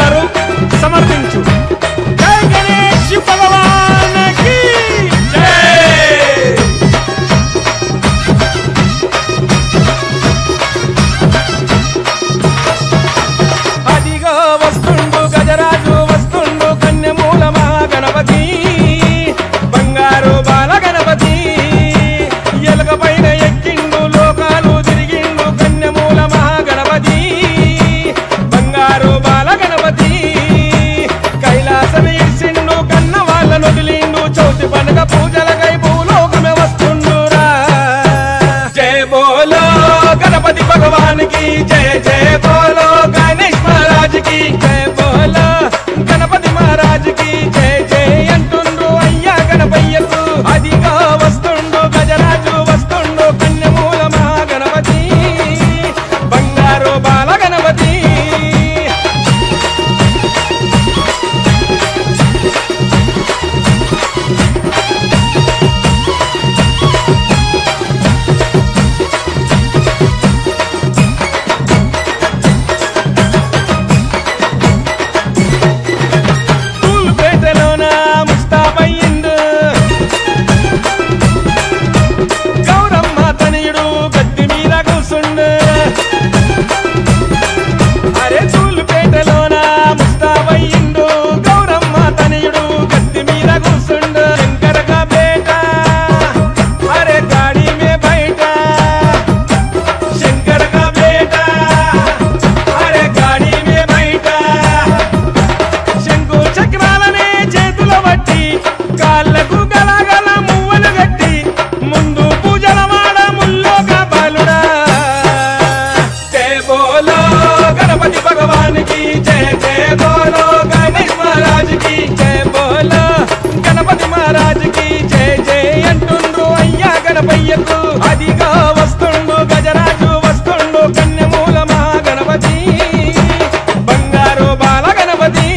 గారు సమర్పించు జై గణేష్ భగవానికి జై. అదిగో వస్తుండు గజరాజు వస్తుండు కన్యమూల మహాగణపతి బంగారు బాల గణపతి ఎలుక పైన ఎక్కిండు లోకాలు తిరిగిండు కన్యమూల మహాగణపతి బంగారు బాల గణపతి కైలాసం ఇచ్చిండు కన్న వాళ్ళను వదిలిండు చౌతి పండుగ పూజలకై భూలోకమే వస్తుండురా. జయ బోలో గణపతి భగవానికి జయ జయ బోలో గణేష్ మహారాజుకి జయ బోలో గణపతి మహారాజుకి జయ జయ అంటుండ్రు అయ్యా గణపయ్యకు. అదిగా వస్తుండు గజరాజు వస్తుండు కన్యమూల మహాగణపతి బంగారు బాల గణపతి. తూలుపేటలోన ముస్తాబయ్యిండు గౌరమ్మ తనయుడు గద్ది మీద కూసుండు. అరే తూలుపేటలోన ముస్తాబయ్యిండు గౌరమ్మ తనయుడు గద్ది మీద కూసుండు. శంకరగా బేట అరే గాడి మే బయట శంకరగా బేట అరే గాడి మే బయట శంకు చక్రాలనే చేతుల బట్టి కాళ్ళకు గలగల మువ్వలు గట్టి ముందు పూజల వాడ ముల్లోక బాలుడా. జయ బోలో గణపతి భగవానికి జయ జయ బోలో గణేష్ మహారాజుకి జయ బోలో గణపతి మహారాజుకి జయ జయ అంటుండ్రు అయ్యా గణపయ్యకు. అదిగా వస్తుండు గజరాజు వస్తుండు కన్యమూల మహాగణపతి బంగారు బాల గణపతి.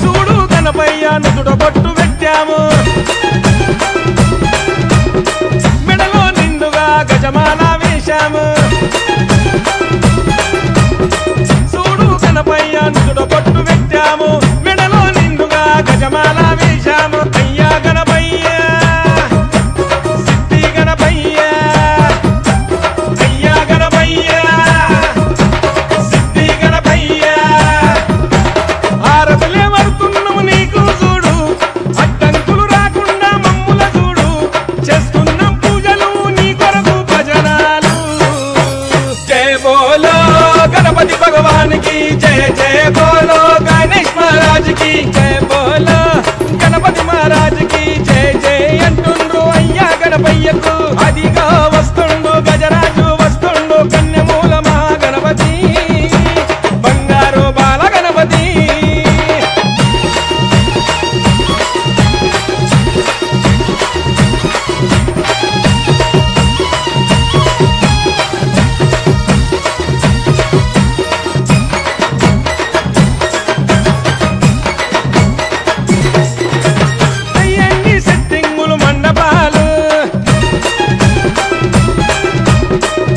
చూడు గణపయ్య నుదుట బొట్టు పెట్టాము మెడలో నిండుగా గజమాల వేశాము. చూడు గణపయ్య నుదుట బొట్టు పెట్టాము మెడలో నిండుగా గజమాల వేశాము. అయ్యా గణపయ్య సిద్ధి గణపయ్య అయ్యా గణపయ్య సిద్ధి గణపయ్య ఆరతులే మరుతున్నాము నీకు చూడు అడ్డంకులు రాకుండా మమ్ముల చూడు చేస్తున్నాం పూజలు నీ కొరకు భజనాలు. జయ బోలో గణపతి భగవానికి జయ జయ బోలో గణేష్ మహారాజుకి జయ బోలో గణపతి మహారాజుకి జయ జయ అంటుండ్రు అయ్యా గణపయ్యకు. అదిగా వస్తుండు గజరాజు వస్తుండు కన్యమూల మహాగణపతి బంగారు బాల గణపతి. అయ్యండి సెట్టింగులు మండపాలు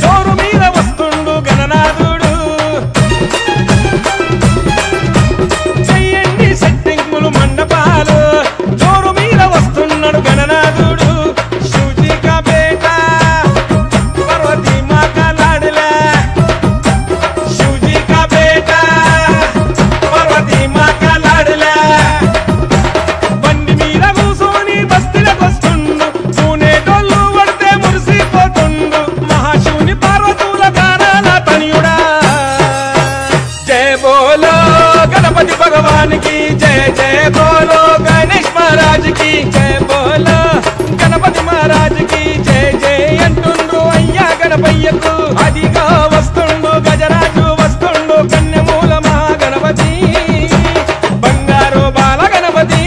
జోరు మీద వస్తుండు గణనాథుడు. చెయ్యండి సెట్టింగులు మండపాలు జోరు మీద వస్తున్నాడు గణనాథుడు. శివజీకా బేట పార్వతీ మాకలాడలే శివజీకా బేట పార్వతీ మాకలాడలే బండి మీద కూసోని బస్తీలకొస్తుండు పూనేటోళ్ళు పడితే మురిసిపోతుండు మహాశివుని పార్వతుల గానాల తనియుడా. జయ బోలో గణపతి భగవానికి జయ జయ బోలో గణేష్ మహారాజుకి జయ బోలో గణపతి మహారాజుకి జయ జయ అంటుండ్రు అయ్యా గణపయ్యకు. అదిగా వస్తుండు గజరాజు వస్తుండు కన్యమూల మహాగణపతి బంగారు బాల గణపతి.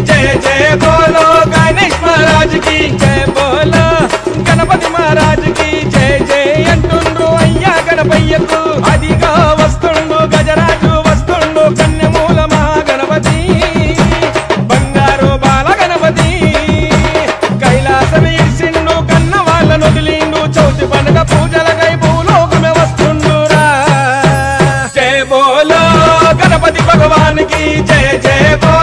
जय जय बोलो गणेश महाराज की जय बोलो गणपति महाराज की जय जय अंटुंड्रु अय्या गणपయ్యకు అదిగా వస్తుండు గజరాజు వస్తుండు కన్యమూల మహాగణపతి బంగారు బాల గణపతి కైలాసం ఇర్సిండు కన్న వాళ్ళను వదిలిండు చౌతి పండుగ పూజలకై భూలోకమే వస్తుండురా जय बोलो गणपति भगवान की जय जय बोलो